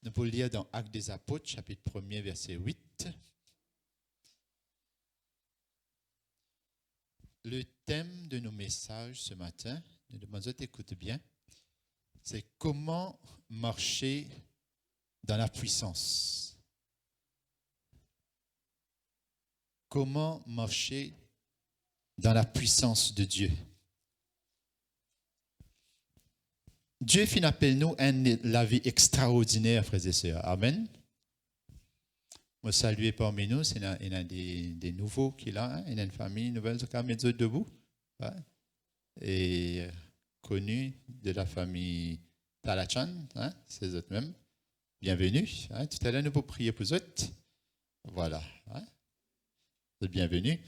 Nous pouvons lire dans Actes des Apôtres, chapitre 1er, verset 8. Le thème de nos messages ce matin, nous demandons d'écouter bien, c'est comment marcher dans la puissance. Comment marcher dans la puissance de Dieu. Dieu fin appelle nous à la vie extraordinaire, frères et sœurs. Amen. Moi, saluer parmi nous, il y a des nouveaux qui sont là, hein? Il y a une famille nouvelle qui a mis debout. Ouais. Et connus de la famille Talachan, hein? C'est eux mêmes. Bienvenue. Hein? Tout à l'heure, nous pouvons prier pour eux. Voilà. Hein? Vous êtes bienvenus.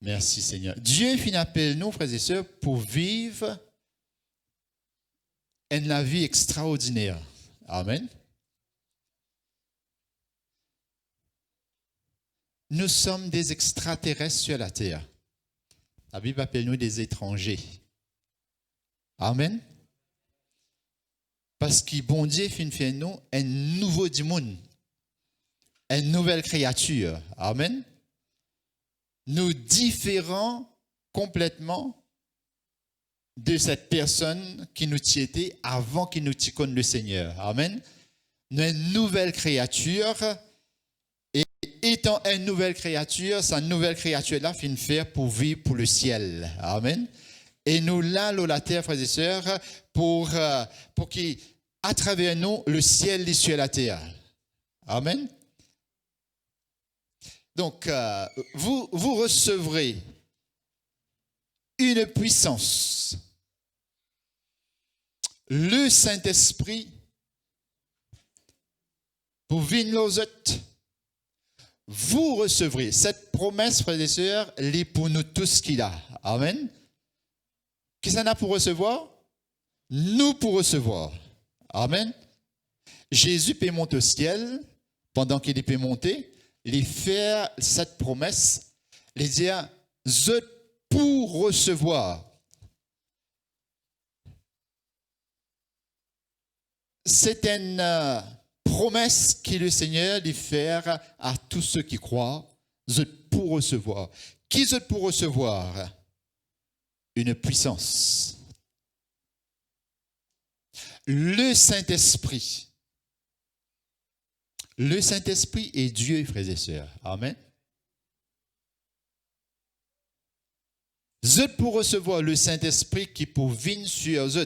Merci Seigneur. Dieu fin appelle nous, frères et sœurs, pour vivre la vie extraordinaire. Amen. Nous sommes des extraterrestres sur la terre. La Bible appelle nous des étrangers. Amen. Parce que bon Dieu fin fait nous un nouveau du monde, une nouvelle créature. Amen. Nous différons complètement de cette personne qui nous était avant qu'il nous connaisse le Seigneur. Amen. Nous sommes une nouvelle créature. Et étant une nouvelle créature, sa nouvelle créature-là finit faire pour vivre pour le ciel. Amen. Et nous là, la terre, frères et sœurs, pour qu'à travers nous, le ciel est sur la terre. Amen. Donc, vous recevrez une puissance. Le Saint-Esprit, pour venir aux autres, vous recevrez cette promesse, frères et sœurs, elle est pour nous tous qu'il a. Amen. Qu'est-ce qu'on a pour recevoir? Nous pour recevoir. Amen. Jésus peut monter au ciel, pendant qu'il peut monter, il faire cette promesse, il dire, je pour recevoir. C'est une promesse que le Seigneur lui fait à tous ceux qui croient, vous êtes pour recevoir. Qui êtes pour recevoir? Une puissance. Le Saint-Esprit. Le Saint-Esprit est Dieu, frères et sœurs. Amen. Vous êtes pour recevoir le Saint-Esprit qui pour venir sur vous.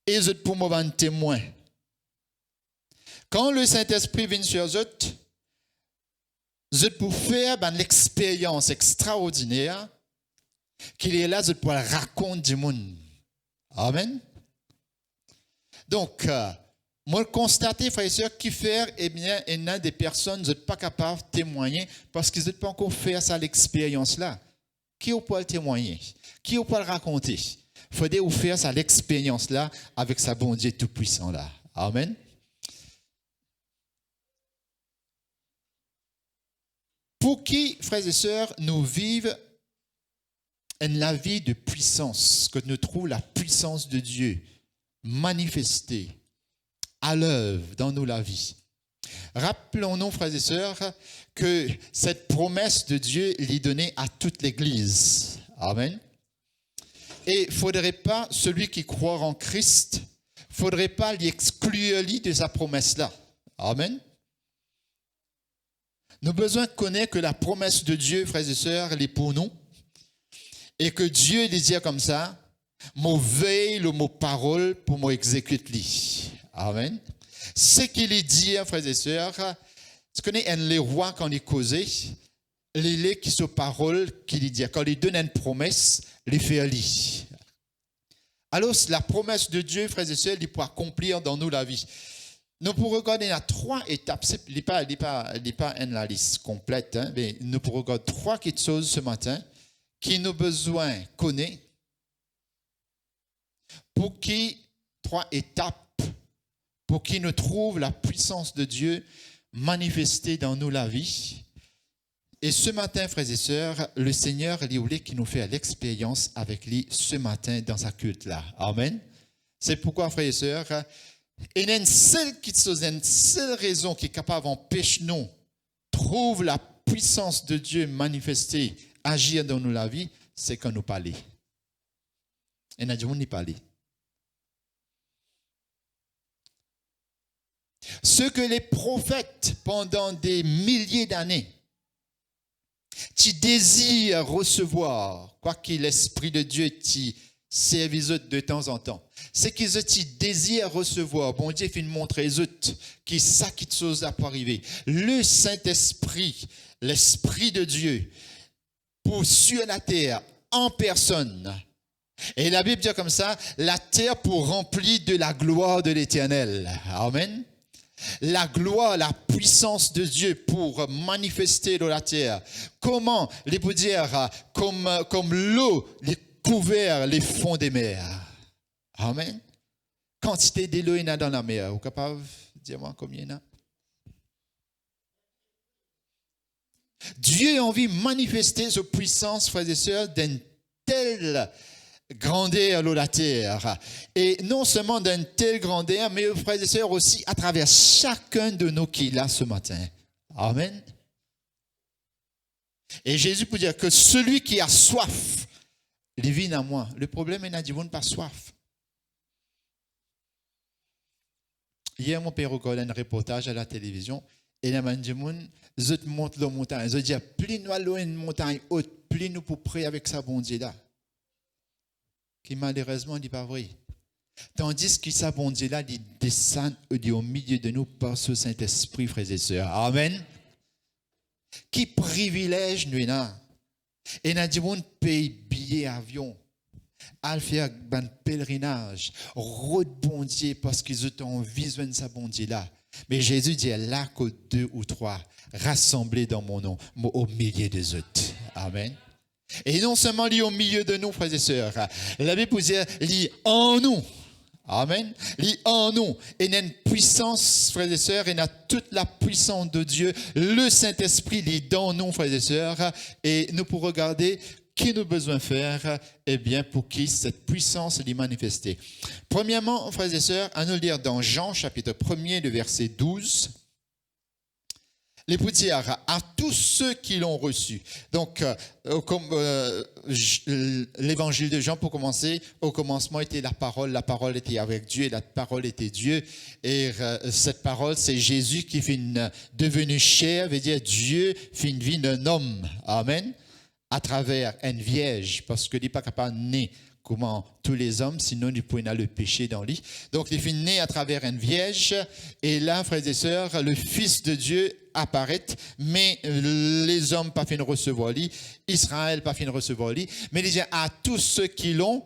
Et vous êtes pour m'avoir un témoin. Quand le Saint-Esprit vient sur vous, vous êtes pour faire l'expérience extraordinaire qu'il est là, vous êtes pour raconter du monde. Amen. Donc, moi, constater, frères et sœurs, qui faire, eh bien, il y a des personnes, vous n'êtes pas capables de témoigner parce qu'ils n'ont pas encore fait ça, l'expérience-là. Qui peut le témoigner? Qui peut le raconter? Il faudrait vous faire ça, l'expérience-là, avec sa bon Dieu tout-puissant-là. Amen. Pour qui, frères et sœurs, nous vivons la vie de puissance, que nous trouvons la puissance de Dieu manifestée à l'œuvre dans nous la vie. Rappelons-nous, frères et sœurs, que cette promesse de Dieu est donnée à toute l'Église. Amen. Et il ne faudrait pas, celui qui croit en Christ, il ne faudrait pas l'y exclure de sa promesse-là. Amen. Nous avons besoin de connaître que la promesse de Dieu, frères et sœurs, elle est pour nous. Et que Dieu les dit comme ça, mon veille, le mot parole pour m'exécuter. Amen. Ce qu'il est dit, frères et sœurs, tu connais les rois quand ils causaient, les qui sont paroles qu'il dit, quand ils donnent une promesse, les fait lire. Alors, la promesse de Dieu, frères et sœurs, il peut accomplir dans nous la vie. Nous pourrons regarder à 3 étapes. Ce n'est pas une liste complète, hein, mais nous pourrons regarder 3 choses ce matin qui nous besoin connaître pour qui 3 étapes pour qui nous trouve la puissance de Dieu manifestée dans nous la vie. Et ce matin, frères et sœurs, le Seigneur, il voulait qu'il nous fasse l'expérience avec lui ce matin dans sa culte là. Amen. C'est pourquoi, frères et sœurs, Et il y a une seule raison qui est capable d'empêcher nous trouve la puissance de Dieu manifester, agir dans la vie, c'est quand nous parlons. Et nous disons, nous parlons. Ce que les prophètes, pendant des milliers d'années, qui désirent recevoir, quoi que l'Esprit de Dieu t'y servise de temps en temps, c'est qu'ils désirent recevoir. Bon Dieu fait montrer eux qui ça qui chose à arriver. Le Saint-Esprit, l'Esprit de Dieu, pour sur la terre, en personne. Et la Bible dit comme ça, la terre pour remplir de la gloire de l'Éternel. Amen. La gloire, la puissance de Dieu pour manifester dans la terre. Comment, les peut dire, comme l'eau, les couvert les fonds des mers. Amen. Quantité d'eau il y a dans la mer. Vous êtes capable de dire moi combien il y en a? Dieu a envie de manifester sa puissance, frères et sœurs, d'une telle grandeur dans la terre. Et non seulement d'une telle grandeur, mais frères et sœurs aussi à travers chacun de nous qui est là ce matin. Amen. Et Jésus peut dire que celui qui a soif, il vient à moi. Le problème, il a dit, vous n'avez pas soif. Hier, mon père regardait un reportage à la télévision et il m'a dit, je monte la montagne. Je dis, plus nous allons une montagne haute, plus nous pour prier avec sa bon Dieu là. Qui malheureusement n'est pas vrai. Tandis que sa bon Dieu là, il descend au milieu de nous par ce Saint-Esprit, frères et sœurs. Amen. Qui privilège nous là. Et nous avons payé billet avion, à faire un pèlerinage, route bon Dieu parce qu'ils ont besoin de sa bon Dieu là. Mais Jésus dit là que 2 ou 3 rassemblés dans mon nom, au milieu des autres. Amen. Et non seulement lié au milieu de nous, frères et sœurs, la Bible dit lié en nous. Amen. Lit en nous. Et il y a une puissance, frères et sœurs, il y a toute la puissance de Dieu. Le Saint-Esprit lit dans nous, frères et sœurs. Et nous pour regarder qui nous avons besoin de faire, eh bien, pour qui cette puissance est manifestée. Premièrement, frères et sœurs, à nous lire dans Jean, chapitre 1er, le verset 12. Les pour dire à tous ceux qui l'ont reçu. Donc, comme l'évangile de Jean, pour commencer, au commencement était la parole était avec Dieu, et la parole était Dieu. Et cette parole, c'est Jésus qui est devenu chair, veut dire Dieu fait une vie d'un homme. Amen. À travers une vierge, parce qu'il n'est pas capable de naître comment tous les hommes, sinon ils pourraient le péché dans lui. Donc, il est né à travers une vierge. Et là, frères et sœurs, le Fils de Dieu apparaît, mais les hommes pas fin de recevoir lui, Israël pas fin de recevoir lui, mais il dit à tous ceux qui l'ont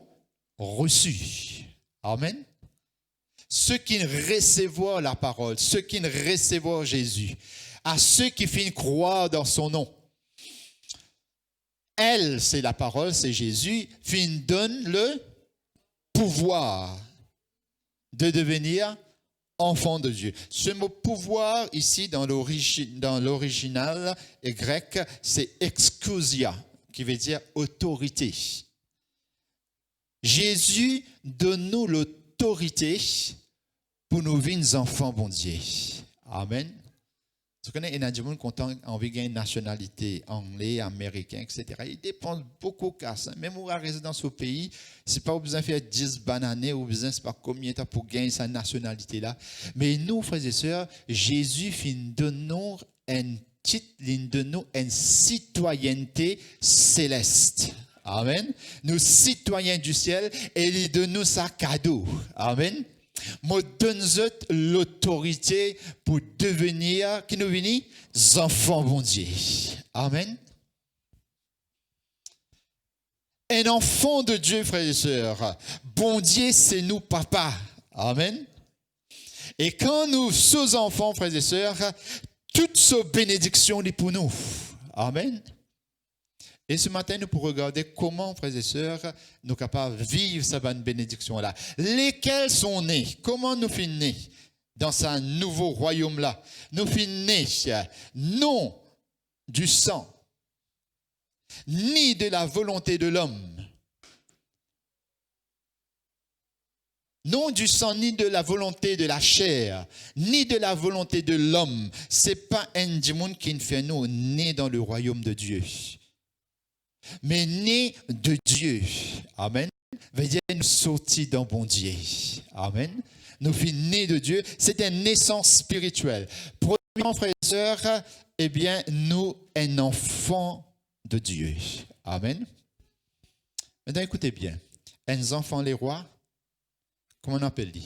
reçu. Amen. Ceux qui recevront la parole, ceux qui recevront Jésus, à ceux qui finissent croire dans son nom. Elle, c'est la parole, c'est Jésus, donne le pouvoir de devenir enfant de Dieu. Ce mot pouvoir, ici, dans l'original grec, c'est exousia, qui veut dire autorité. Jésus donne-nous l'autorité pour nous vivre enfants, bon Dieu. Amen. Vous connaissez, il y a des gens qui ont envie de gagner une nationalité anglaise, américaine, etc. Ils dépendent beaucoup de ça. Même au résidence au pays, ce n'est pas besoin de faire 10 bananes ou besoin de pas combien de temps pour gagner sa nationalité-là. Mais nous, frères et sœurs, Jésus donne-nous un titre, il donne-nous une citoyenneté céleste. Amen. Nous, citoyens du ciel, et il donne-nous ça cadeau. Amen. Moi, donne l'autorité pour devenir, qui nous venit, enfants bon Dieu. Amen. Un enfant de Dieu, frères et sœurs. Bon Dieu, c'est nous, papa. Amen. Et quand nous sommes enfants, frères et sœurs, toutes ces bénédictions sont pour nous. Amen. Et ce matin, nous pourrons regarder comment, frères et sœurs, nous sommes capables de vivre cette bonne bénédiction-là. Lesquels sont nés? Comment nous sommes nés dans ce nouveau royaume-là? Nous sommes nés non du sang, ni de la volonté de l'homme, Non du sang, ni de la volonté de la chair, ni de la volonté de l'homme. Ce n'est pas un démon qui nous fait nous né dans le royaume de Dieu, mais né de Dieu. Amen. Veut dire nous sortis d'un bon Dieu. Amen. Nous sommes nés de Dieu. C'est une naissance spirituelle. Premièrement, frères et sœurs, eh bien, nous, un enfant de Dieu. Amen. Maintenant, écoutez bien. Un enfant, les rois, comment on appelle-t-il?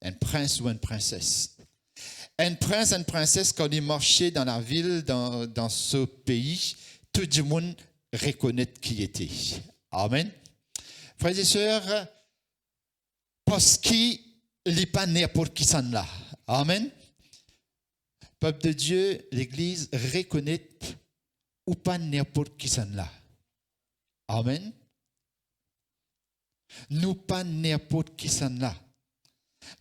Un prince ou une princesse. Un prince, une princesse, quand il marchait dans la ville, dans ce pays, tout le monde reconnaît qui il était. Amen. Frères et sœurs, parce qu'il n'est pas n'importe qui s'en là. Amen. Peuple de Dieu, l'Église reconnaît ou pas n'importe qui s'en là. Amen. Nous pas n'importe qui s'en là.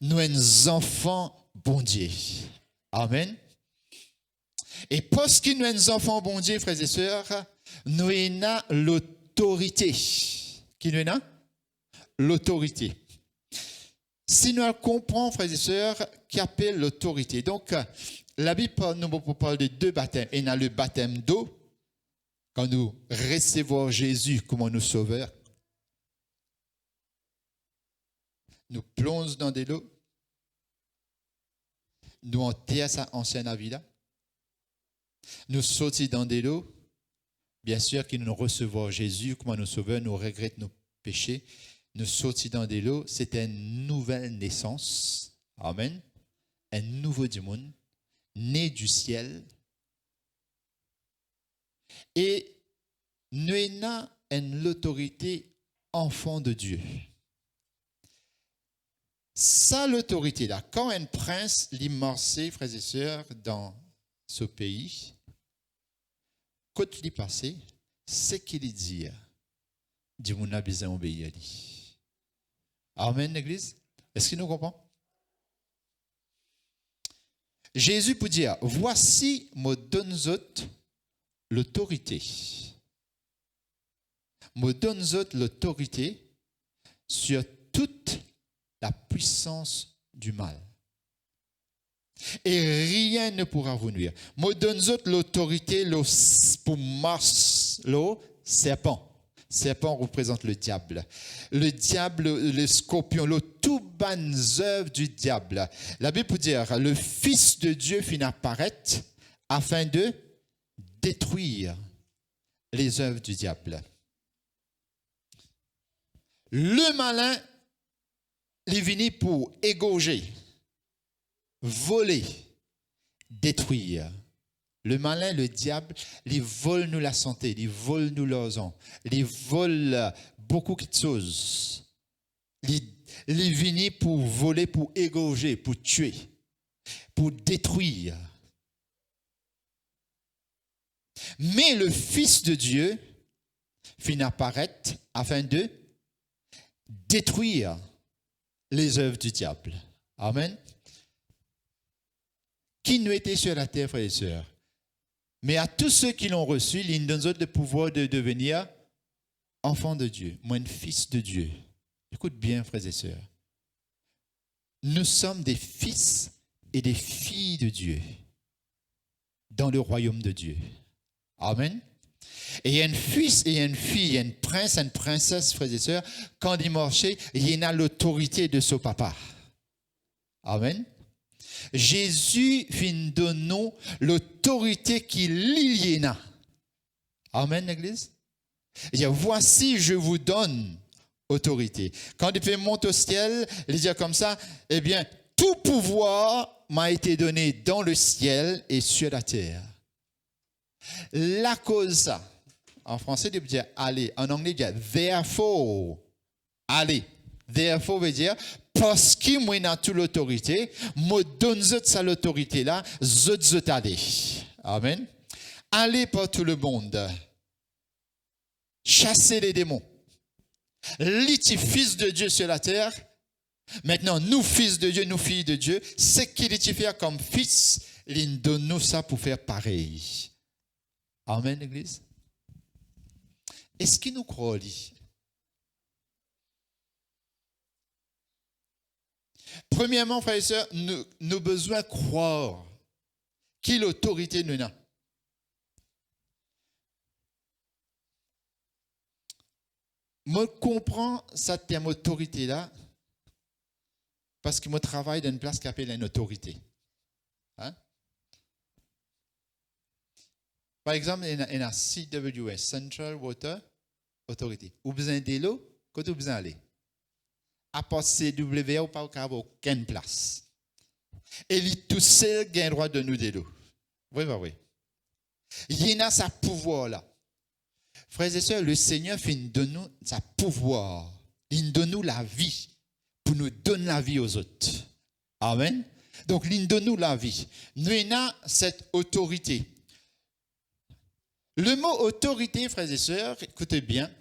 Nous sommes enfants bon Dieu. Amen. Et parce que nous sommes enfants bon Dieu, frères et sœurs, nous avons l'autorité. Qui nous a? L'autorité. Si nous comprenons, frères et sœurs, qu'appelle l'autorité. Donc, la Bible nous parle de deux baptêmes. Il y a le baptême d'eau, quand nous recevons Jésus comme notre sauveur. Nous plongeons dans de l'eau. Nous enterrons sa ancienne vie là. Nous sortons dans de l'eau. Bien sûr que nous recevons Jésus comme notre sauveur, nous regrettons nos péchés. Nous sortons dans de l'eau. C'est une nouvelle naissance. Amen. Un nouveau démon, né du ciel. Et nous avons l'autorité enfant de Dieu. Ça, l'autorité-là, quand un prince l'immersé, frères et sœurs, dans ce pays, quand il est passé, c'est qu'il dit, Dieu n'a pas besoin d'obéir à lui. Amen, l'Église. Est-ce qu'il nous comprend? Jésus peut dire, voici, me donne l'autorité. Me donne l'autorité sur toute la puissance du mal. Et rien ne pourra vous nuire. Me donne l'autorité pour Mars, le serpent. Serpent représente le diable. Le diable, le scorpion, tout bonnes œuvres du diable. La Bible peut dire, le Fils de Dieu finit apparaître afin de détruire les œuvres du diable. Le malin, il est venu pour égorger, voler, détruire. Le malin, le diable, il vole nous la santé, il vole nous l'argent, il vole beaucoup de choses. Il est venu pour voler, pour égorger, pour tuer, pour détruire. Mais le Fils de Dieu finit apparaître afin de détruire les œuvres du diable. Amen. Qui nous était sur la terre, frères et sœurs? Mais à tous ceux qui l'ont reçu, il donne le pouvoir de devenir enfants de Dieu, moi, fils de Dieu. Écoute bien, frères et sœurs. Nous sommes des fils et des filles de Dieu dans le royaume de Dieu. Amen. Et il y a un fils et une fille, il y a un prince et une princesse, frères et sœurs. Quand il marchait, il y a l'autorité de son papa. Amen. Jésus vient donner l'autorité qu'il y a. Amen, l'Église. Il dit, voici, je vous donne autorité. Quand il fait monter au ciel, il dit comme ça, eh bien, tout pouvoir m'a été donné dans le ciel et sur la terre. La cause, ça. En français, il veut dire allez. En anglais, il dit therefore. Allez. Therefore veut dire parce que moi j'ai toute l'autorité, me donne ça l'autorité là, je allez. Amen. Allez par tout le monde. Chassez les démons. L'iti fils de Dieu sur la terre. Maintenant, nous fils de Dieu, nous filles de Dieu, ce qu'il est fait comme fils, il donne nous ça pour faire pareil. Amen, l'Église. Est-ce qu'il nous croit? Premièrement, frères et sœurs, nous avons besoin de croire qui l'autorité nous a. Je comprends cette terme autorité-là parce que je travaille dans une place qui appelle une autorité. Hein? Par exemple, il y a CWS, Central Water Authority. Vous avez besoin de l'eau, quand vous besoin d'aller. À part CW, vous n'avez pas aucune place. Et lui tout seul a le droit de nous de l'eau. Oui. Il y a ce pouvoir-là. Frères et sœurs, le Seigneur fait de nous sa pouvoir. Il donne nous la vie pour nous donner la vie aux autres. Amen. Donc, il donne nous la vie. Nous avons cette autorité. Le mot autorité, frères et sœurs, écoutez bien,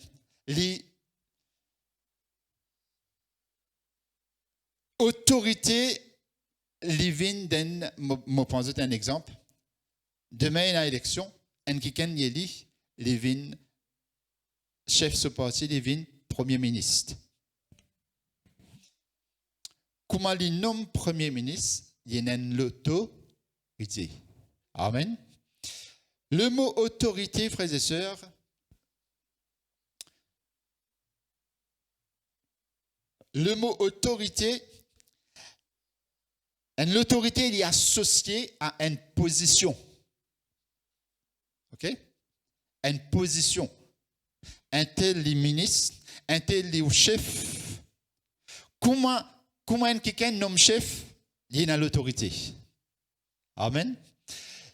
autorité, je pense un exemple. Demain, il y a une élection, et quelqu'un y élit, il chef de parti, il premier ministre. Comment il nomme premier ministre? Il y a une autorité. Amen. Le mot autorité, frères et sœurs, l'autorité est associée à une position. OK? Une position. Un tel est ministre, un tel est chef. Comment quelqu'un nomme chef? Il y a l'autorité. Amen.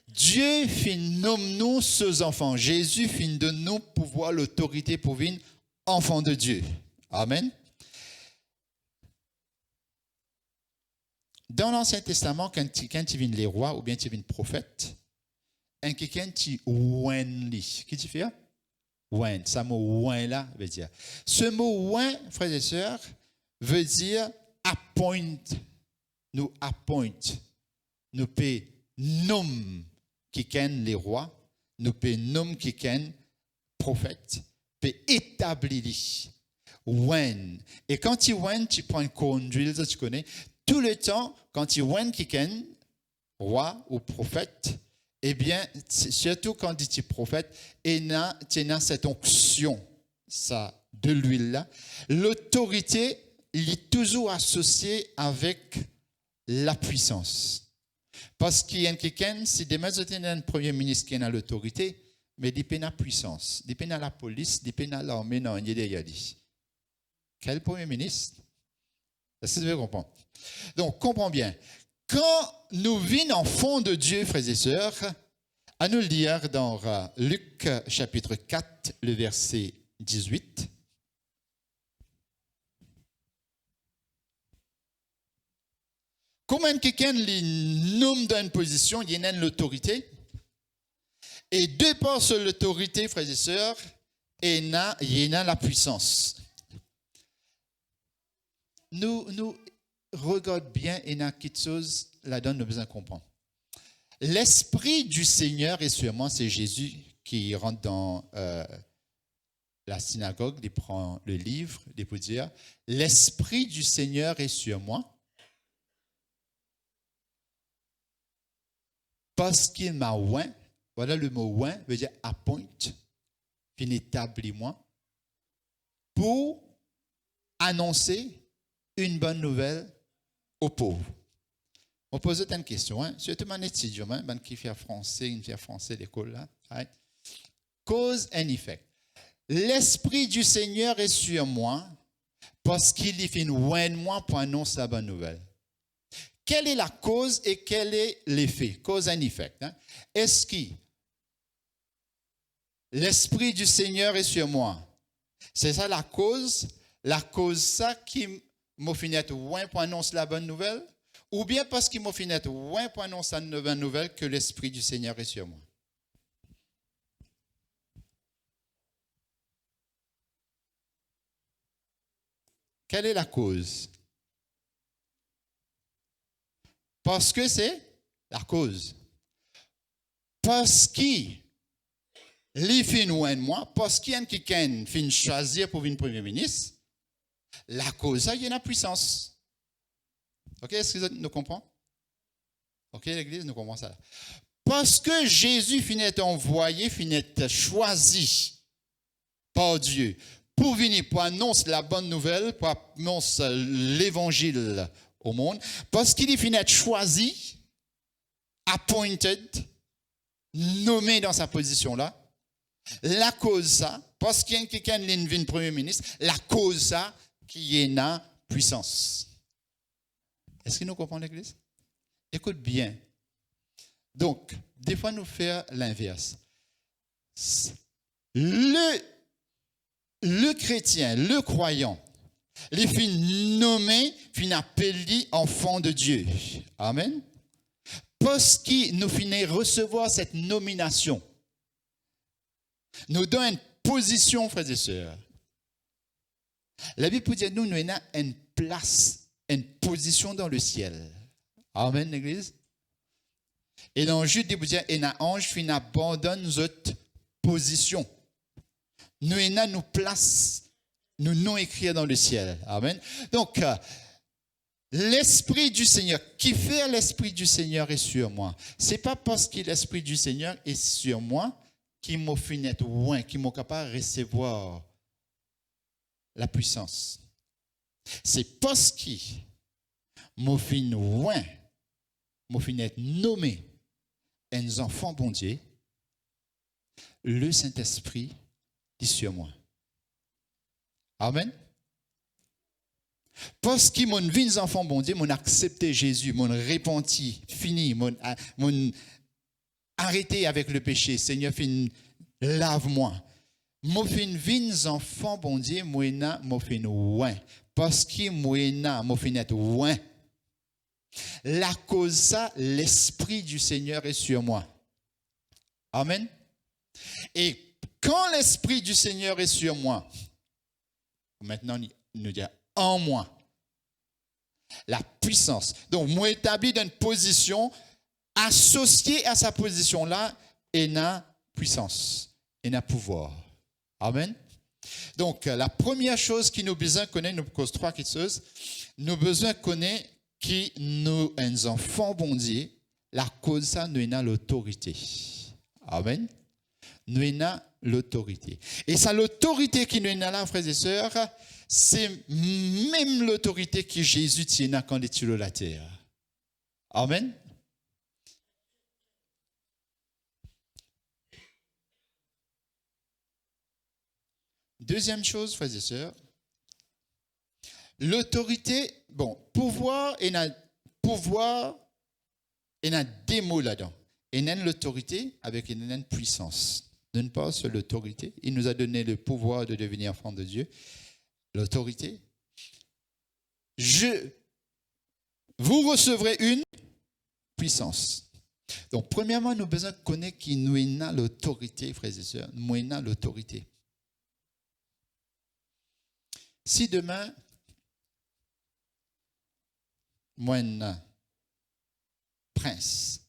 Dieu fin nomme nous ses enfants. Jésus fin de nous pouvoir l'autorité pour venir enfant de Dieu. Amen. Dans l'Ancien Testament, quand tu viens les rois ou bien tu viens prophète, quelqu'un tu oint lui. Qu'est-ce que tu fais? Oint. Ce mot oint là veut dire. Ce mot oint, frères et sœurs, veut dire appoint. Nous appoint. Nous paie nomme qui ken les rois, nous peut nommer qui ken prophète, peut établir when. Et quand tu when, tu prends une conduite, tu connais. Tout le temps, quand tu when qui ken roi ou prophète, eh bien, surtout quand tu es prophète, et tu as cette onction, ça, de l'huile là. L'autorité, il est toujours associée avec la puissance. Parce qu'il y a quelqu'un, si demain vous avez un premier ministre qui a l'autorité, mais il dépend de la puissance, il dépend de la police, il dépend de l'armée, non, il y a dit. Quel premier ministre? Est-ce que vous comprenez? Donc, comprends bien. Quand nous vîmes enfants de Dieu, frères et sœurs, à nous le lire dans Luc chapitre 4, le verset 18. Comment quelqu'un les nomme dans une position, il y a l'autorité. Et de par cette l'autorité, frères et sœurs, il y a la puissance. Nous regardons bien, il y a quelque chose là-dedans, nous besoin de comprendre. L'Esprit du Seigneur est sur moi, c'est Jésus qui rentre dans la synagogue, il prend le livre, il peut dire, l'Esprit du Seigneur est sur moi. Parce qu'il m'a oint, voilà le mot oint, veut dire appoint, puis établis-moi, pour annoncer une bonne nouvelle aux pauvres. On pose une question, surtout mon étudiant, qui fait français, l'école là. Right? Cause and effect. L'Esprit du Seigneur est sur moi, parce qu'il y fait oint moi pour annoncer la bonne nouvelle. Quelle est la cause et quel est l'effet? Cause and effect. Est-ce que l'Esprit du Seigneur est sur moi? C'est ça la cause? La cause, ça qui m'a fini être ouin pour annoncer la bonne nouvelle? Ou bien parce qu'il m'a fini être ouin pour annoncer la bonne nouvelle que l'Esprit du Seigneur est sur moi? Quelle est la cause? Parce que c'est la cause. Parce qu'il fin ouin moi, parce qu'il y a quelqu'un qui fin choisir pour venir premier ministre, la cause, ça, il y a la puissance. OK, est-ce que vous nous comprenez? OK, l'Église nous comprend ça. Parce que Jésus finit d'être envoyé, finit d'être choisi par Dieu pour venir, pour annoncer la bonne nouvelle, pour annoncer l'évangile au monde, parce qu'il finit d'être choisi, appointed, nommé dans sa position là, la cause ça, parce qu'il y a quelqu'un qui est premier ministre, la cause ça, qui est dans puissance. Est-ce que nous comprenons l'Église? Écoute bien. Donc, des fois, nous faisons l'inverse. Le chrétien, le croyant, les fins nommés, fin appelés enfants de Dieu. Amen. Parce qu'il nous finit recevoir cette nomination, nous donne une position, frères et sœurs. La Bible peut dire nous avons une place, une position dans le ciel. Amen, l'Église. Et dans Jude, il dit, et un ange fin abandonne notre position. Nous avons nos places, nous non écrits dans le ciel. Amen. Donc, l'Esprit du Seigneur, qui fait l'Esprit du Seigneur est sur moi. Ce n'est pas parce que l'Esprit du Seigneur est sur moi qu'il m'a fait être loin, qu'il m'a capable de recevoir la puissance. C'est parce qu'il m'a fait loin, m'a fait être nommé un enfant bon Dieu, le Saint-Esprit est sur moi. Amen. Parce qu'il m'a vu un enfant bon Dieu, m'a accepté Jésus, m'a repenti, fini, m'a arrêté avec le péché. Seigneur, lave-moi. M'a fait un enfant bon Dieu, m'a fait loin. Parce qu'il m'a fait être loin. La cause ça, l'Esprit du Seigneur est sur moi. Amen. Et quand l'Esprit du Seigneur est sur moi, maintenant, nous dit en moi, la puissance. Donc, moi établi dans une position associée à sa position-là, et na puissance, et na pouvoir. Amen. Donc, la première chose qui nous besoin de connaître, nous cause trois choses, nous besoin de connaître qui nous, un enfant bon Dieu, la cause ça, nous avons l'autorité. Amen. Nous avons l'autorité. Et ça, l'autorité qui nous est là, frères et sœurs, c'est même l'autorité que Jésus tient quand il est sur la terre. Amen. Deuxième chose, frères et sœurs, l'autorité, bon, pouvoir, il y a des mots là-dedans. Il y a l'autorité avec une puissance. D'une part, sur l'autorité, il nous a donné le pouvoir de devenir enfant de Dieu. L'autorité. Vous recevrez une puissance. Donc, premièrement, nous avons besoin de connaître qui nous a l'autorité, frères et sœurs. Nous avons l'autorité. Si demain, moi, un prince,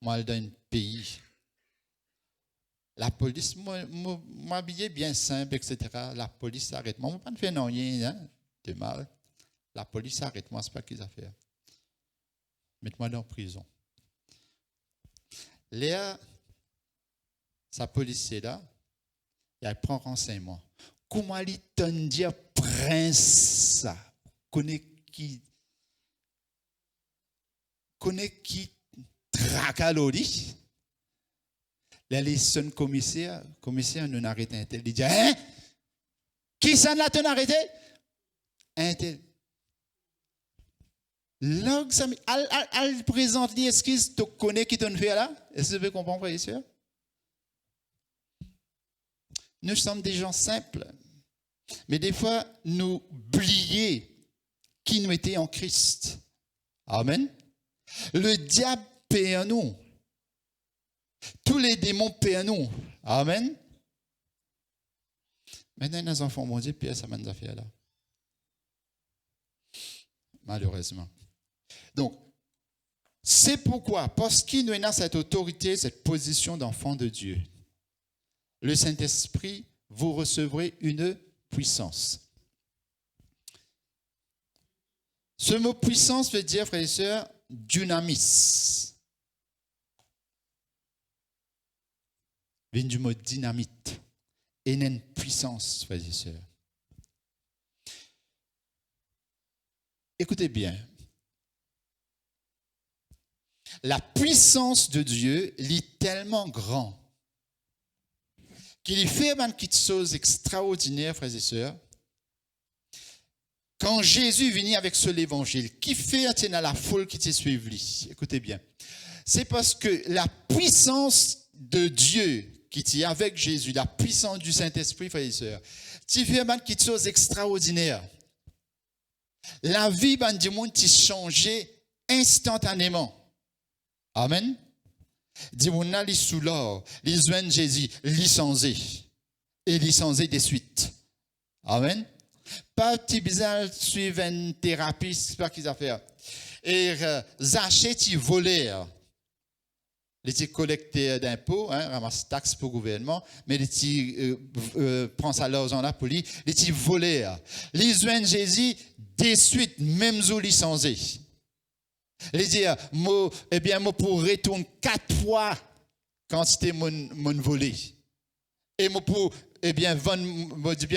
moi, dans un pays, la police m'habillait bien simple, etc. La police s'arrête. Moi, je ne fais rien de mal. La police s'arrête. Moi, ce n'est pas qu'ils ont fait. Mettez-moi dans la prison. Léa, sa police est là, et elle prend renseignement. Comment elle t'en dit prince ça? Connaît qui tracalori? Là, les seuls commissaires nous arrêtent un tel. Il dit, hein? Qui ça l'a t'en arrêté? Un tel. Là, elle présente l'excuse, tu connais qui t'en fait là? Est-ce que vous comprenez, frère et sœur? Nous sommes des gens simples. Mais des fois, nous oublions qui nous était en Christ. Amen. Le diable paie à nous. Tous les démons paient à nous. Amen. Maintenant, les enfants m'ont dit, Pierre, ça m'a fait là. Malheureusement. Donc, c'est pourquoi, parce qu'il nous a cette autorité, cette position d'enfant de Dieu, le Saint-Esprit, vous recevrez une puissance. Ce mot puissance veut dire, frères et sœurs, dynamis. Vient du mot dynamite. Et une puissance, frères et sœurs. Écoutez bien. La puissance de Dieu est tellement grande qu'il fait une chose extraordinaire, frères et sœurs. Quand Jésus venait avec l'évangile, qui fait atteindre la foule qui te suivi? Écoutez bien. C'est parce que la puissance de Dieu qui est avec Jésus, la puissance du Saint-Esprit, frères et sœurs, tu fais une chose extraordinaire. La vie du monde a changé instantanément. Amen. Dis mon ali sous l'or, les joints Jésus, licencié et licencié de suite. Amen. Pas petit bizarre suivre une thérapie, c'est pas qu'ils ont fait. Et Zaché qui volait, les collecteurs d'impôts, ramasse taxes pour le gouvernement, mais les prend ça l'argent là pour lui, les petits voleurs. Les joints Jésus de suite même sous licencié. Il dit, moi pour retourner 4 fois quand c'était mon volé. Et moi pour,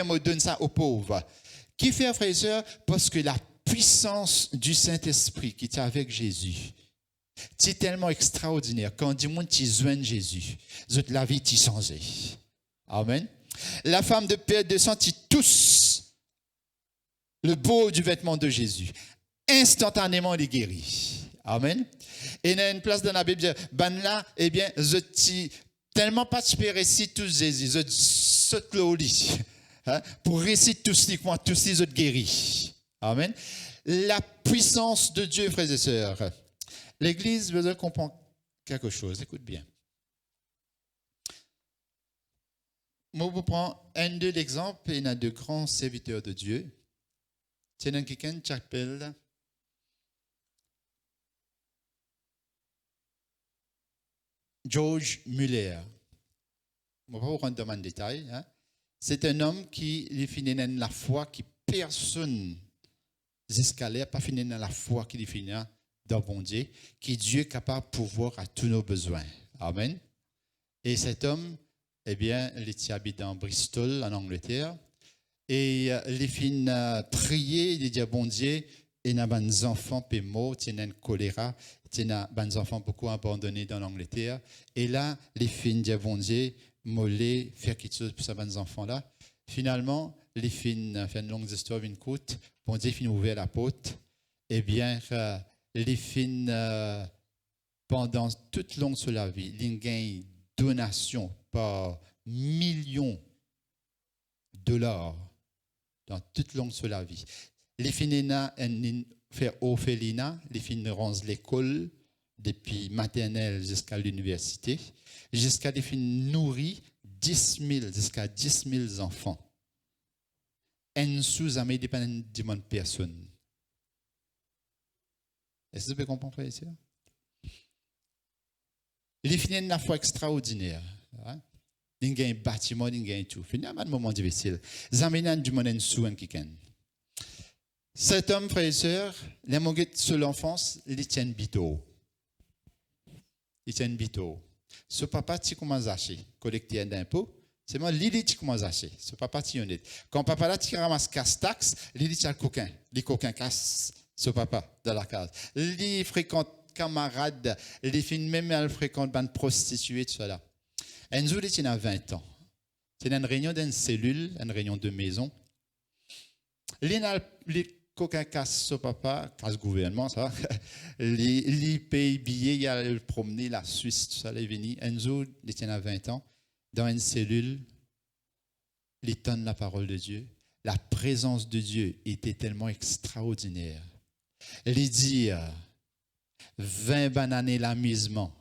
moi donne ça aux pauvres. Qui fait, frères et sœurs? Parce que la puissance du Saint-Esprit qui est avec Jésus, c'est tellement extraordinaire. Quand du monde qui joigne Jésus, la vie est changée. Amen. La femme de perte de sang, qui tous le beau du vêtement de Jésus. Instantanément, il est guéri. Amen. Et il y a une place dans la Bible, ben là, eh bien, je suis tellement participé récit tous Jésus, je saute le lit, pour réciter tous les points, tous les autres guéris. Amen. La puissance de Dieu, frères et sœurs. L'Église veut comprendre quelque chose. Écoute bien. Moi, je prends un de l'exemple, il y a de grands serviteurs de Dieu. C'est un quelqu'un qui s'appelle George Muller. Je ne vais pas vous rentrer dans le détail. C'est un homme qui définit la foi qui personne jusqu'à là, pas fini dans la foi qui définit dans bon Dieu, qui Dieu est capable de pourvoir à tous nos besoins. Amen. Et cet homme, eh bien, il habite dans Bristol, en Angleterre. Et il finit prier, il dit à bon Dieu, il y a des enfants qui sont morts, il y a un choléra, il y a des enfants beaucoup abandonnés dans l'Angleterre. Et là, il finit dire bon Dieu, mollet, faire quelque chose pour ces enfants-là. Finalement, il finit faire une longue histoire, une courte, bon Dieu finit ouvrir la porte. Eh bien, il finit pendant toute longue sur la vie, il gagne donation par millions de dollars dans toute longue sur la vie. Les finina faire orphelinat, les fins rend l'école depuis maternelle jusqu'à l'université, jusqu'à les fins nourrir 10 000 jusqu'à 10 000 enfants. En sous-amé dépend de mon personne. Est-ce que vous pouvez comprendre, frère et sœur? Les fins une foi extraordinaire. Il y a un bâtiment, il y a tout. Finalement, un moment difficile. Zamena du monde en sous en kiken. Cet homme, frère et sœur, les moguettes sur l'enfance, il tient bito. Il tient bito. Ce papa, tu commences à acheter, collecter un impôt. C'est moi, Lili, tu commences à acheter. Ce papa, tu en es. Quand papa là, tu ramasses casse-taxe, Lili, tu as le coquin. Les coquins cassent ce papa dans la case. Lili fréquente camarades, les filles même, elles fréquentent une prostituée, tout ça. Un jour, il a 20 ans. C'est une réunion d'une cellule, une réunion de maison. Les coquins cassent ce papa, casse gouvernement, ça. Les pays billets, il a promené la Suisse, tout ça, il est venu. Un jour, il a 20 ans, dans une cellule, il donne la parole de Dieu. La présence de Dieu était tellement extraordinaire. Il dit 20 bananes l'amusement.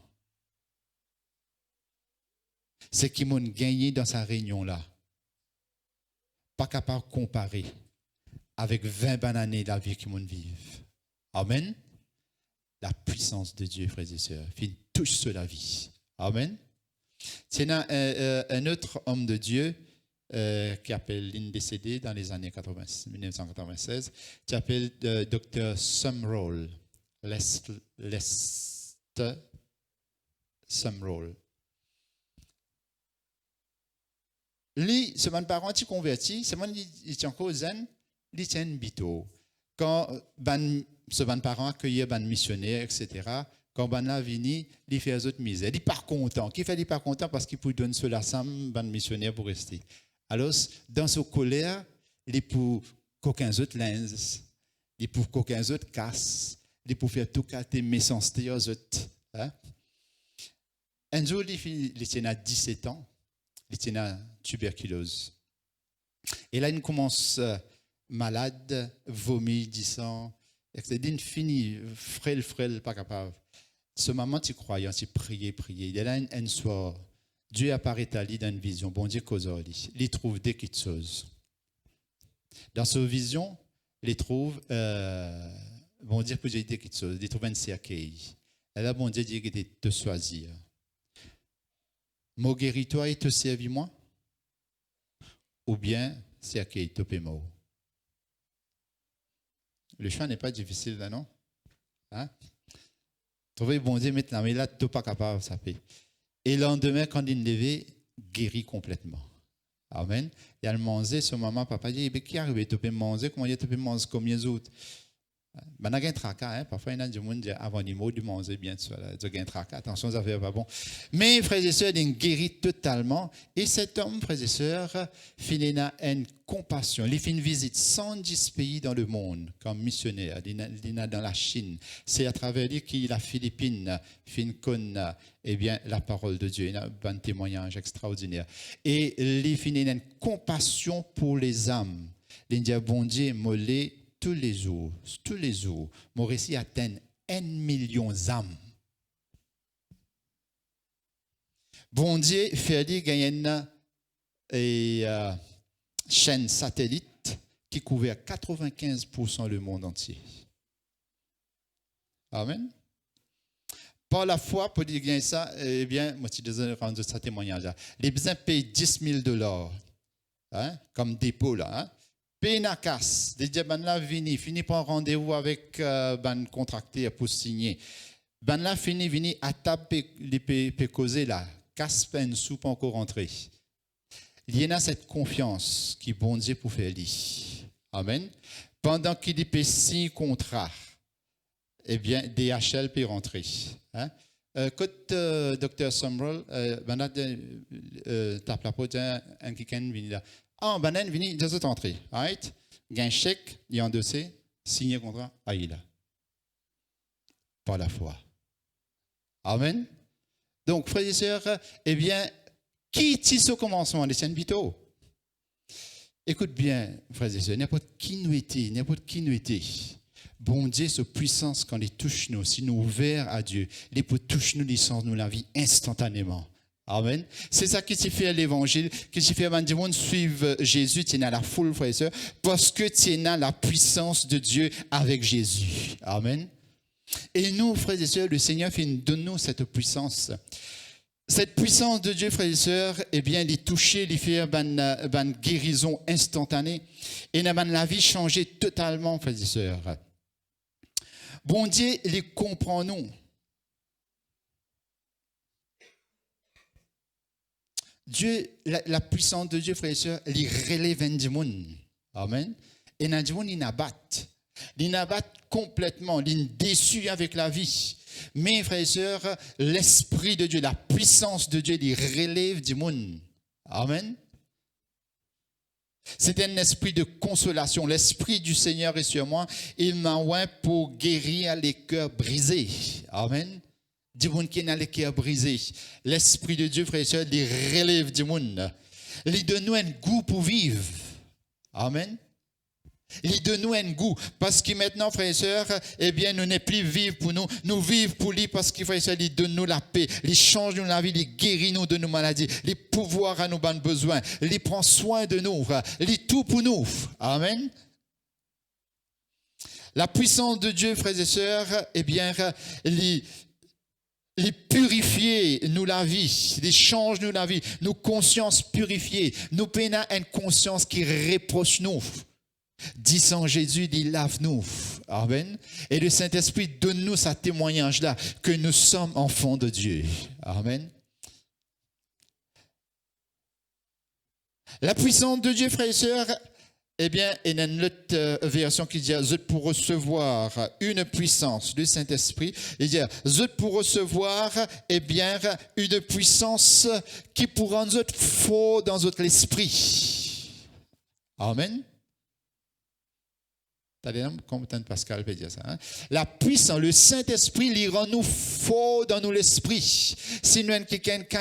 C'est qui m'ont gagné dans sa réunion-là. Pas capable de comparer avec 20 bananes la vie qui m'ont vivre. Amen. La puissance de Dieu, frères et sœurs, touche sur la vie. Amen. C'est un autre homme de Dieu, qui appelle l'indécédé dans les années 1996, qui appelle Dr. Sumrall, Lester Sumrall. Lui, c'est mon parent qui converti, c'est mon il tient encore zen, il tient bito. Quand ce mon parent accueillait ban missionnaire, etc. Quand ban là vini, il fait les autres misères. Il n'est pas content. Qui fait il pas content parce qu'il peut donner cela sam ban missionnaire pour rester. Alors dans ce colère, il pour qu'aucun autre lens, il pour qu'aucun autre casse, il pour faire tout cas tes méchancetés aux autres. Hein? Un jour, il tient à 17 ans. Il tient à tuberculose. Et là, il commence malade, vomi, disant, il fini, frêle, pas capable. Ce moment, tu croyais, tu priais. Et là, un soir, Dieu apparaît à lui dans une vision. Bon Dieu, cause il trouve des petites choses. Dans cette vision, il trouve, bon Dieu, peut dire des petites choses. Il trouve un cercueil. Et là, bon Dieu dit qu'il te choisir. Mon guéris-toi et te servis moi? Ou bien, c'est qui te paie mort? Le choix n'est pas difficile, là, non? Hein? Trouvez bon Dieu maintenant, mais là, tu n'es pas capable, ça paie. Et le lendemain, quand il est levé, guéri complètement. Amen. Il a mangé, ce maman, papa dit, qui arrive, tu peux manger, comment tu peux manger comme les autres? Ben, il y a un tracas, parfois il y a des gens qui disent avant les mots du manger bien sûr, il y a un tracas, attention, ça fait pas bon. Mais frères et sœurs, il guérit totalement. Et cet homme, frères et sœurs, il a une compassion. Il fait une visite 110 pays dans le monde comme missionnaire. Il est dans la Chine. C'est à travers lui qu'il la Philippines, il connaît la parole de Dieu. Il a un témoignage extraordinaire. Et il a une compassion pour les âmes. Il dit, bon Dieu, mollet. Tous les jours, mon récit atteint 1 million d'âmes. Bon Dieu fait gagner une chaîne satellite qui couvre 95% le monde entier. Amen. Par la foi, pour dire gagner ça, eh bien, moi, je suis rendu ce témoignage-là. Les besoins payent $10,000 comme dépôt là. Hein? Pénakas, des dieux, là, fini par un rendez-vous avec ban contracté pour signer. Ben là, fini, à taper les causer là, casse peine sous pas encore rentré. Il y a cette confiance qui bon Dieu pour faire lui. Amen. Pendant qu'il y a 6 contrats, eh bien, DHL peut rentrer. Hein? Quand Dr. Sumrall, ben là, tape la porte, un qui vient là. Ah, banan vini deux autres entrées. Right? Il y a un chèque, il y a un dossier, signé contrat, il a. Par la foi. Amen. Donc, frères et sœurs, eh bien, qui tisse au commencement des scènes vitaux? Écoute bien, frères et sœurs, n'importe qui nous était. Bon Dieu, sa puissance, quand il touche nous, si nous ouverts à Dieu, il peut toucher nous, il sens nous la vie instantanément. Amen. C'est ça qui s'est fait à l'évangile, qui s'est fait à du monde suivre Jésus, tu es dans la foule, frères et sœurs, parce que tu es dans la puissance de Dieu avec Jésus. Amen. Et nous, frères et sœurs, le Seigneur donne-nous cette puissance. Cette puissance de Dieu, frères et sœurs, eh bien, il est touché, il fait une guérison instantanée et la vie changée totalement, frères et sœurs. Bon Dieu, il comprend nous. Dieu, la puissance de Dieu, frères et sœurs, il relève du monde. Amen. Et dans le monde, il n'abat. Il n'abat complètement. Il est déçu avec la vie. Mais, frères et sœurs, l'Esprit de Dieu, la puissance de Dieu, il relève du monde. Amen. C'est un esprit de consolation. L'Esprit du Seigneur est sur moi. Il m'a envoyé pour guérir les cœurs brisés. Amen. Du monde qui est dans les cœurs brisés. L'Esprit de Dieu, frères et sœurs, il relève du monde. Il donne nous un goût pour vivre. Amen. Il donne nous un goût. Parce que maintenant, frères et sœurs, eh bien, nous n'est plus vivre pour nous. Nous vivons pour lui parce qu'il, frères et sœurs, il donne nous la paix. Il change nous la vie. Il guérit nous de nos maladies. Il pouvoir à nos besoins. Il prend soin de nous. Il est tout pour nous. Amen. La puissance de Dieu, frères et sœurs, eh bien, les purifier, nous la vie, les change, nous la vie, nos consciences purifiées, nous peinons une conscience qui reproche nous. Disant Jésus, il lave nous. Amen. Et le Saint-Esprit donne-nous ce témoignage-là, que nous sommes enfants de Dieu. Amen. La puissance de Dieu, frères et sœurs, eh bien, il y a une autre version qui dit, pour recevoir une puissance du Saint-Esprit, il dit, pour recevoir, eh bien, une puissance qui pourra nous fort dans notre esprit. Amen. Comme Pascal peut dire ça. Hein? La puissance, le Saint-Esprit, il rend nous fort dans nous l'esprit. Si nous avons quelqu'un qui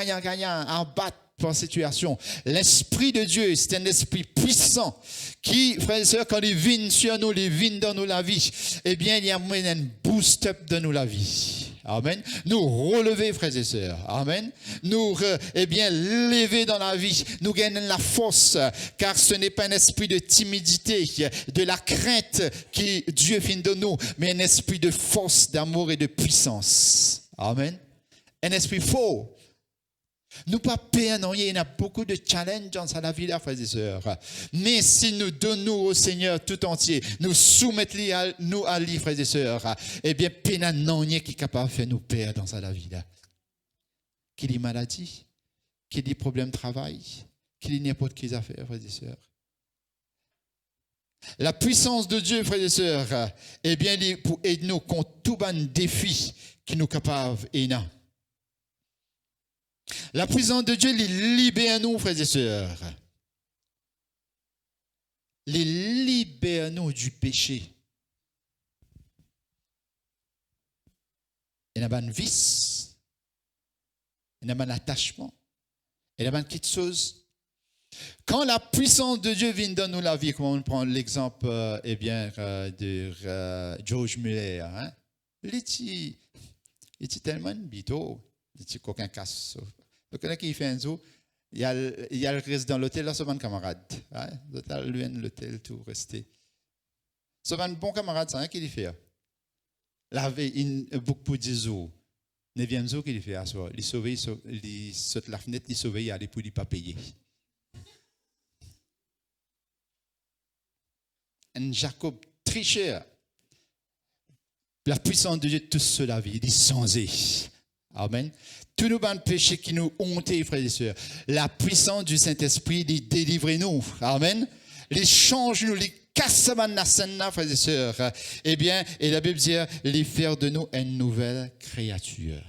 en bat par situation, l'Esprit de Dieu, c'est un esprit puissant qui, frères et sœurs, quand il vient sur nous, il vient dans nous la vie, eh bien, il y a un boost-up dans nous la vie. Amen. Nous relever, frères et sœurs. Amen. Nous, eh bien, lever dans la vie. Nous gagnons la force, car ce n'est pas un esprit de timidité, de la crainte qui Dieu fait de nous, mais un esprit de force, d'amour et de puissance. Amen. Un esprit fort. Nous pas perdons, il y a beaucoup de challenges dans la vie, là, frères et sœurs. Mais si nous donnons au Seigneur tout entier, nous soumettons nous à lui, frères et sœurs, eh bien, pénanons qui est capable de faire nous perdre dans la vie, là. Qu'il y ait maladie, qu'il y ait problème de travail, qu'il y ait n'importe quelle affaire, frères et sœurs. La puissance de Dieu, frères et sœurs, eh bien, pour aider nous contre tout ban défi qui nous capable et non. La puissance de Dieu les libère nous, frères et sœurs. Les libère nous du péché. Il y a un vice, il y a un attachement, il y a quelque chose. Quand la puissance de Dieu vient dans nous la vie, comme on prend l'exemple de George Muller, hein? Il est tellement bito. Il dit qu'aucun casse. Donc, là, qui fait un zoo, il y a le reste dans l'hôtel, là, c'est un camarade. L'hôtel, tout resté. C'est un bon camarade, ça, hein, qui fait. Là, il y a beaucoup de zoos. 9e zoo qu'il fait à soi. Il sauve, il saute la fenêtre, il sauve, il allait pour ne pas payer. Un Jacob tricheur. La puissance de Dieu, tout cela vie, il est changé. Amen. Tous nos péchés qui nous ont, frères et sœurs, la puissance du Saint-Esprit, il délivre nous. Amen. Les change nous, les casse frères et sœurs. Eh bien, et la Bible dit, les faire de nous une nouvelle créature.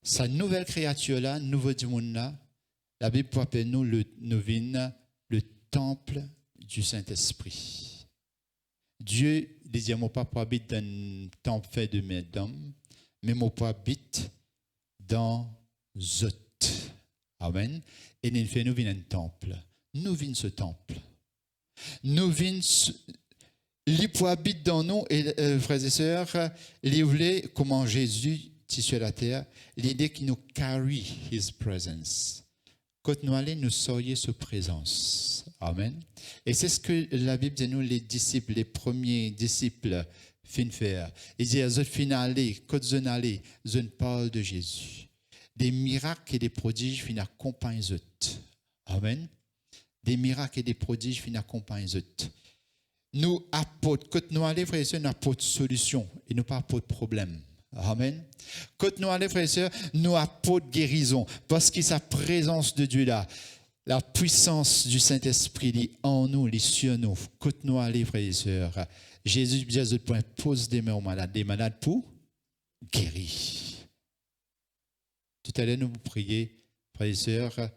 Sa nouvelle créature-là, nouveau du monde-là, la Bible appelle nous le temple du Saint-Esprit. Dieu, il dit, mon papa habite dans un temple fait de mains d'hommes, mais mon papa habite dans Zot. Amen. Et nous venons un temple. Nous venons ce temple. Nous venons, les pour habite dans nous, et frères et sœurs, les voulez comment Jésus sur la terre, l'idée qui nous carry His presence. Quand nous allons, nous soyons sa présence. Amen. Et c'est ce que la Bible dit nous, les disciples, les premiers disciples, fin faire. Il dit, je finale, quand je n'allais, je parle de Jésus. Des miracles et des prodiges fin accompagnent eux. Amen. Des miracles et des prodiges fin accompagnent eux. Nous apportons, quand nous allons, frères et sœurs, nous apportons solution et nous pas apportons problème. Amen. Quand nous allons, frères et sœurs, nous apportons guérison parce que sa présence de Dieu là, la puissance du Saint-Esprit est en nous, est sur nous. Quand nous allons, frères et sœurs, Jésus dit pose des mains aux malades pour guérir. Tout à l'heure, nous prions, frères et sœurs,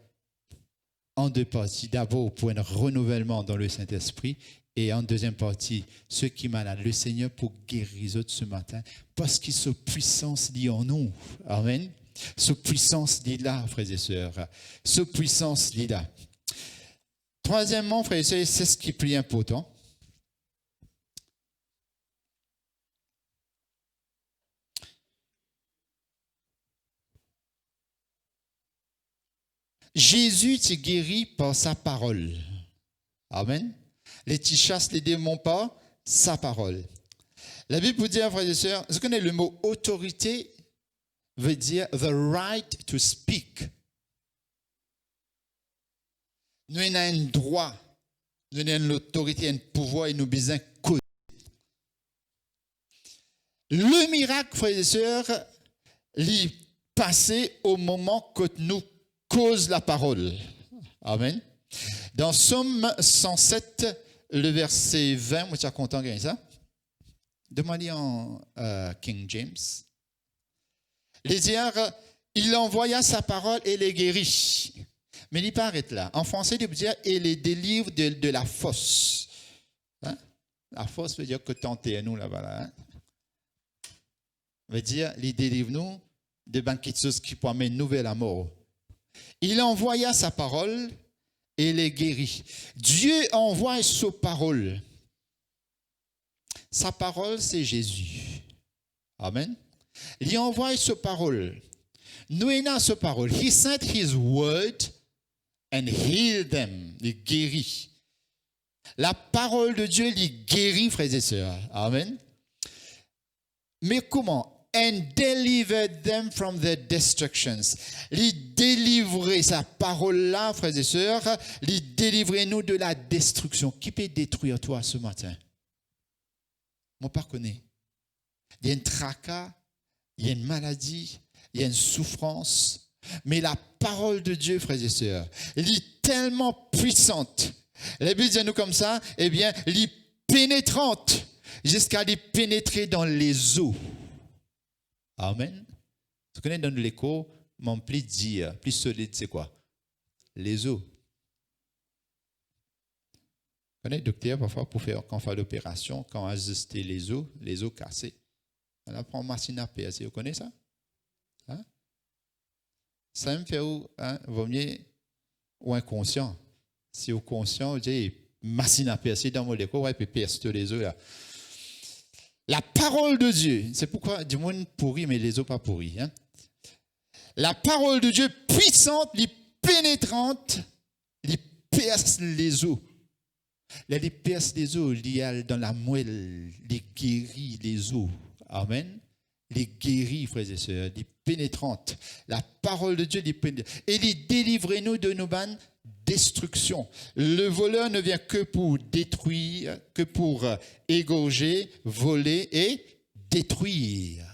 en deux parties. D'abord, pour un renouvellement dans le Saint-Esprit. Et en deuxième partie, ceux qui sont malades, le Seigneur pour guérir eux ce matin, parce que sa puissance est en nous. Amen. Sa puissance est là, frères et sœurs. Sa puissance est là. Troisièmement, frères et sœurs, c'est ce qui est plus important. Jésus est guéri par sa parole. Amen. Les petits chassent les démons par sa parole. La Bible vous dit, frères et sœurs, vous connaissez le mot autorité veut dire the right to speak. Nous avons un droit, nous avons l'autorité, un pouvoir et nous besoin causer. Le miracle, frères et sœurs, est passé au moment que nous cause la parole. Amen. Dans Somme 107, le verset 20, moi je suis content de ça. Demandez en King James. Les dire, il envoya sa parole et les guérit. Mais il paraît là. En français, il veut dire, et les délivre de la fosse. Hein? La fosse veut dire que tentez à nous là-bas. Là, hein? Veut dire, il délivre nous de quelque chose qui peut amener une nouvelle à mort. Il envoya sa parole et les guérit. Dieu envoie sa parole. Sa parole, c'est Jésus. Amen. Il envoie sa parole. Nous avons sa parole. He sent his word and healed them. Il guérit. La parole de Dieu, il guérit, frères et sœurs. Amen. Mais comment? And delivered them from their destructions. Il délivrer sa parole-là, frères et sœurs, il délivrer nous de la destruction. Qui peut détruire toi ce matin? Moi, pas connais. Il y a un tracas, il y a une maladie, il y a une souffrance. Mais la parole de Dieu, frères et sœurs, elle est tellement puissante. La Bible dit à nous comme ça, eh bien, elle est pénétrante jusqu'à les pénétrer dans les os. Amen. Tu connais dans l'écho, mon plus dire, plus solide, c'est quoi? Les os. Tu connais, docteur, parfois, pour faire, quand on fait l'opération, quand on ajuster les os cassés, on apprend machine à percer. Vous connaissez ça? Hein? Ça me fait où? Hein? Vaut mieux ou inconscient. Si vous êtes conscient, vous dites, machine à percer dans mon écho, ouais, puis perce tous les os là. La parole de Dieu, c'est pourquoi du monde pourri, mais les os pas pourris. Hein? La parole de Dieu puissante, les pénétrante, les perce les os. Les perce les os, les dans la moelle, les guérit les os. Amen. Les guérit, frères et sœurs, les pénétrantes. La parole de Dieu, les pénétrante. Et les délivrez-nous de nos bannes. Destruction. Le voleur ne vient que pour détruire, que pour égorger, voler et détruire.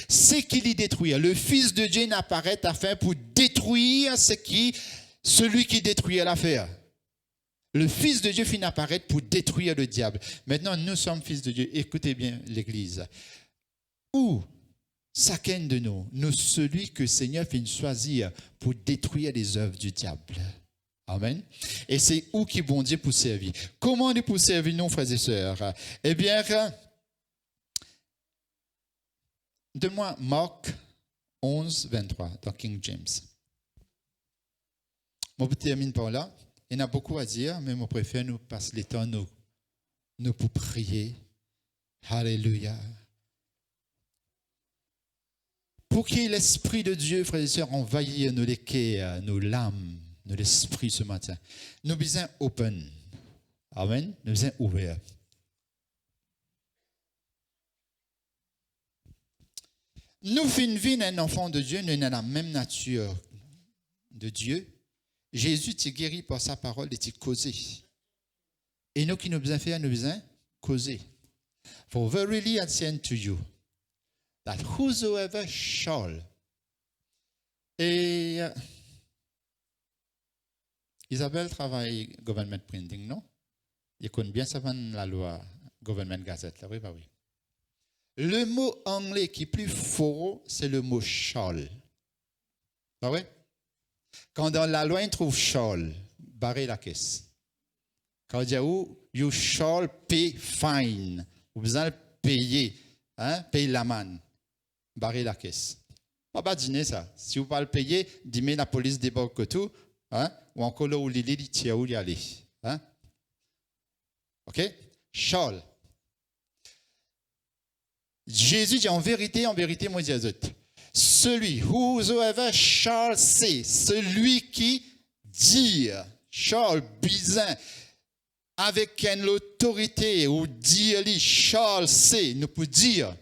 C'est qu'il y détruit. Le Fils de Dieu n'apparaît afin pour détruire celui qui détruit l'affaire. Le Fils de Dieu finit apparaître pour détruire le diable. Maintenant, nous sommes fils de Dieu. Écoutez bien l'Église. Où chacun de nous, celui que le Seigneur finit choisir pour détruire les œuvres du diable. Amen. Et c'est où qui bon Dieu pour servir. Comment nous pour servir, nous, frères et sœurs? Eh bien, donne-moi Marc 11, 23 dans King James. Je termine par là. Il y en a beaucoup à dire, mais je préfère nous passer le temps nous pour prier. Alléluia. Pour que l'Esprit de Dieu, frères et sœurs, envahisse nos cœurs, nos l'âme, de l'esprit ce matin. Nous besoin open. Amen. Nous besoin ouvert. Nous finissons un enfant de Dieu, nous avons la même nature de Dieu. Jésus t'est guéri par sa parole et t'est causé. Et nous qui nous besoin faire, nous besoin causer. For verily I say unto you, that whosoever shall. Et Isabelle travaille government printing, non? Il connaît bien ça la loi government gazette, là, oui, bah oui. Le mot anglais qui est plus fort, c'est le mot shall. Pas vrai? Quand dans la loi, on trouve shall, barrer la caisse. Quand on dit you shall pay fine, vous besoin payer, hein, payer la manne, barrer la caisse. Pas dîner ça. Si vous ne pouvez pas le payer, dis-moi la police débarque tout. Hein? Ou encore là où les lits où y aller. Hein? OK? Shall. Jésus dit en vérité, moi je dis celui, whosoever shall say, celui qui dit, shall, bizin, avec une autorité, ou dire, shall say, nous pouvons dire,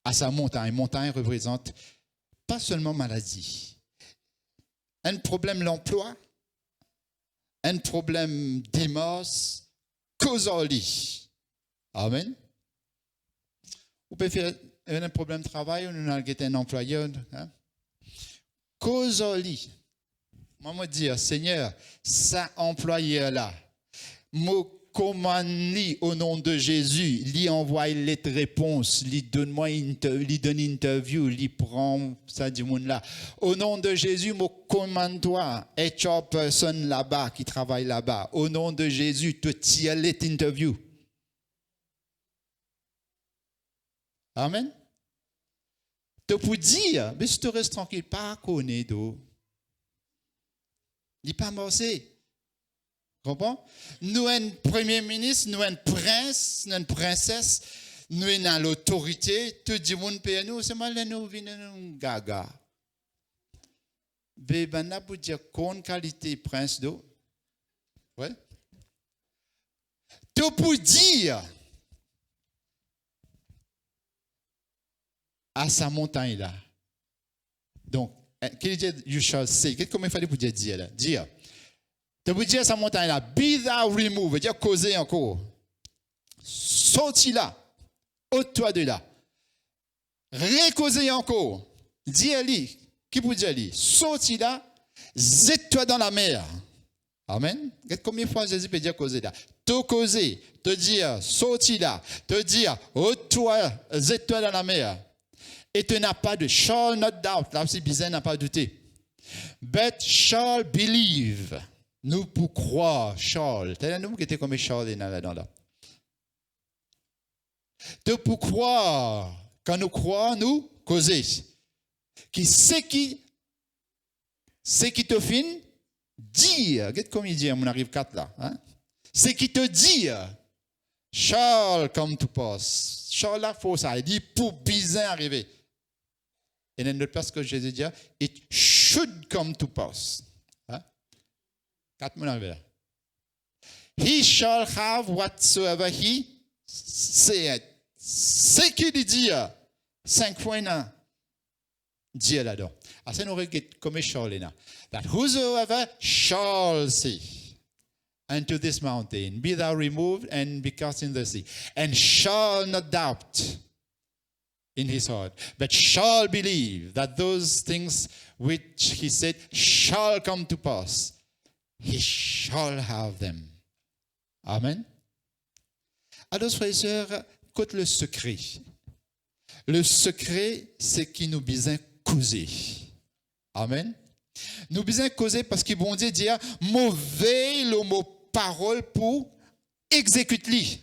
à sa montagne. Montagne représente pas seulement maladie. Un problème d'emploi, un problème d'immense, causali. Amen. Vous pouvez faire un problème de travail, ou nous avons un employeur. Hein? Causali. Moi, je dis, Seigneur, ça employeur-là, me commande au nom de Jésus, lui envoie les réponses, lui donne une interview, lui prend ça du monde là. Au nom de Jésus, me commande-toi, HR personne là-bas qui travaille là-bas. Au nom de Jésus, te tire l'interview. Amen. Tu peux dire, mais si tu restes tranquille, pas connaître d'eau. Il n'est pas morcé. Comprends? Nous, un premier ministre, nous, un prince, nous, une princesse, nous, avons l'autorité, tout le monde paye nous, c'est mal, nous, venons gaga. Ben, on peut dire qu'on qualité prince d'eau. Ouais. Tu peux dire à sa montagne là. Donc, qu'est-ce que you shall say? Comment il fallait pour dire là? Dire. Tu peux dire à sa montagne là, be thou removed, veut dire causer encore. Sorti là, ôte-toi de là. Récauser encore. Dis-lui, qui peut dire lui? Sorti là, jette-toi dans la mer. Amen. Combien de fois Jésus peut dire causer là? Te causer, te dire, sorti là, te dire, ôte-toi, jette-toi dans la mer. Et tu n'as pas de shall not doubt. Là aussi, bizarre n'a pas douté. But shall believe. Nous pour croire, shall. T'as un nom qui était comme shall là-dedans là. Tu pour croire. Quand nous croyons, nous causer. Qui c'est qui te fin dire. Regarde comme il dit, on arrive 4 là. Hein? C'est qui te dit. Shall come to pass. Shall là, faut ça. Il dit pour bizarre arriver. Et dans notre place que Jésus dit, it should come to pass. Hein? 4 mots arrivés là. He shall have whatsoever he said. C'est qui dit 5 fois là. Dit là-dedans. Alors, ça nous regarde comme shall là. That whosoever shall say unto this mountain, be thou removed and be cast in the sea, and shall not doubt in his heart, but shall believe that those things which he said shall come to pass, he shall have them. Amen. Alors, frères et sœurs, écoute le secret. Le secret, c'est qu'il nous besoin causer. Amen. Nous besoin causer parce que bon Dieu dit, mauvais le mot parole pour exécuter.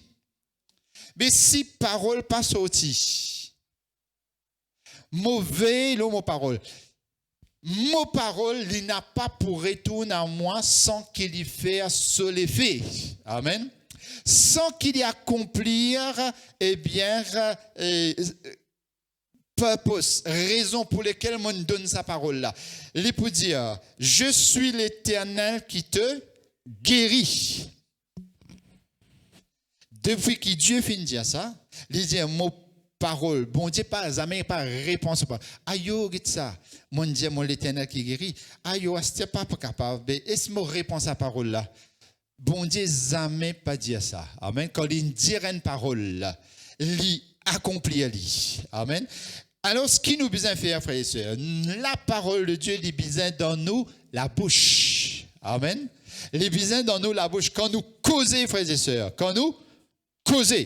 Mais si parole pas sorti, mauvais le mot parole. Mot parole, il n'a pas pour retourner à moi sans qu'il y fasse ce l'effet. Amen. Sans qu'il y accomplir, eh bien, purpose, raison pour laquelle on donne sa parole là. Il peut dire, je suis l'Éternel qui te guérit. Depuis que Dieu finit de dire ça, il dit un mot parole. Bon Dieu, pas jamais pas réponse. Aïe, regarde ça. Mon Dieu, mon l'Éternel qui guérit. Aïe, c'est pas capable. Est-ce que réponse à parole là? Bon Dieu, jamais pas dire ça. Amen. Quand il dit une parole là, il accomplit. Amen. Alors, ce qui nous besoin faire, frères et sœurs, la parole de Dieu, il besoin dans nous la bouche. Amen. Il besoin dans nous la bouche. Quand nous causons, frères et sœurs, quand nous causons.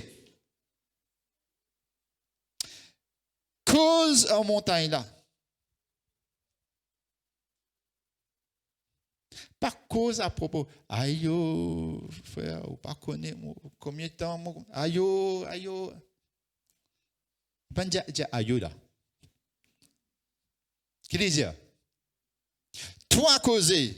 Cause en montagne là. Pas cause à propos. Aïe, frère, ou pas connaître combien de temps. Aïe. Pas dire aïe là. Qu'est-ce qu'il dit? Toi causer.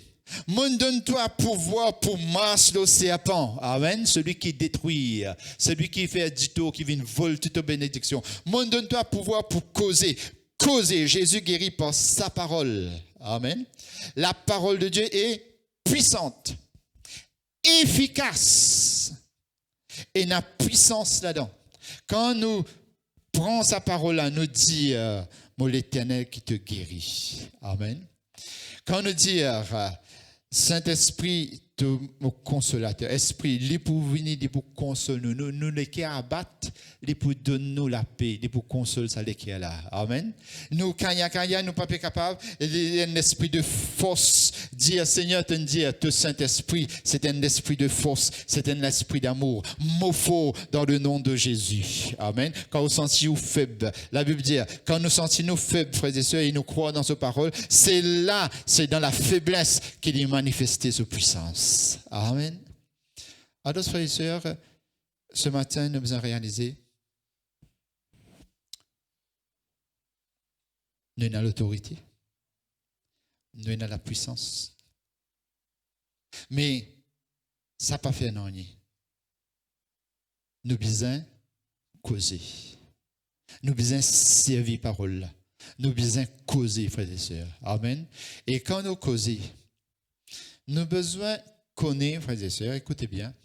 Mon donne-toi pouvoir pour masser le serpent. Amen. Celui qui détruit, celui qui fait du tour, qui vient voler toute bénédiction. Mon donne-toi pouvoir pour causer. Causer. Jésus guérit par sa parole. Amen. La parole de Dieu est puissante, efficace. Et la puissance là-dedans. Quand nous prend sa parole à nous dire, mon l'Éternel qui te guérit. Amen. Quand nous dire, Saint-Esprit, mon consolateur, Esprit, il pour venir, il pour consoler nous les qui abattent, il pour donner nous la paix, il pour consoler ça les qui est là. Amen. Nous, quand nous pas capables, il y a un esprit de force, dire Seigneur, te dire, te Saint-Esprit, c'est un esprit de force, c'est un esprit d'amour, mofo dans le nom de Jésus. Amen. Quand vous sentez vous faibles, la Bible dit, quand nous sentons nous faibles, frères et sœurs, et nous croyons dans sa parole, c'est là, c'est dans la faiblesse qu'il est manifesté sa puissance. Amen. Alors, frères et sœurs, ce matin, nous avons réalisé, nous avons l'autorité, nous avons la puissance. Mais ça n'a pas fait non. Nous besoin causer. Nous besoin servir parole. Nous besoin causer, frères et sœurs. Amen. Et quand nous causons, nous besoin connaître, frères et sœurs, écoutez bien,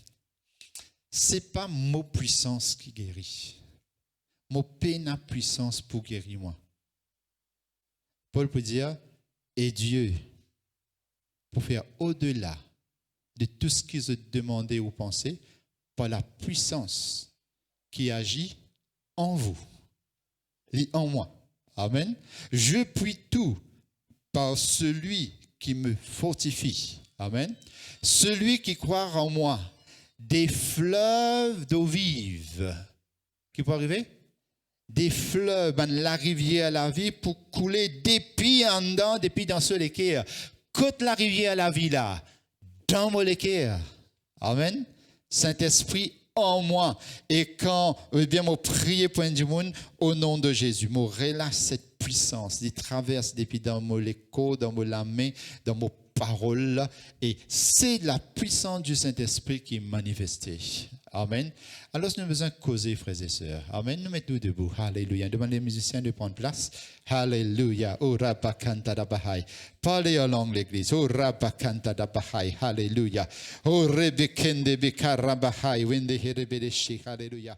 c'est pas mon puissance qui guérit. Mon paix n'a puissance pour guérir moi. Paul peut dire, et Dieu, pour faire au-delà de tout ce qu'ils ont demandé ou pensé, par la puissance qui agit en vous et en moi. Amen. Je puis tout par celui qui me fortifie. Amen. Celui qui croit en moi, des fleuves d'eau vive. Qui peut arriver? Des fleuves, la rivière à la vie pour couler depuis en dedans, depuis dans ce l'équerre. Côte la rivière à la vie là, dans mon l'équerre. Amen. Saint-Esprit en moi. Et quand, bien, moi prier pour du monde au nom de Jésus, moi relâche cette puissance, il traverse depuis dans mon écho, dans mon la main, dans mon parole, et c'est la puissance du Saint-Esprit qui est manifestée. Amen. Alors, nous avons besoin de causer, frères et sœurs. Amen. Nous mettons debout. Alléluia. Demandez les musiciens de prendre place. Alléluia. Oh, Rabba Kanta da Bahai. Parlez en langue l'église. Oh, Rabba Kanta da Bahai. Alléluia. Oh, Rebekende Bekarabahai. Wende Herebedeshi. Alléluia.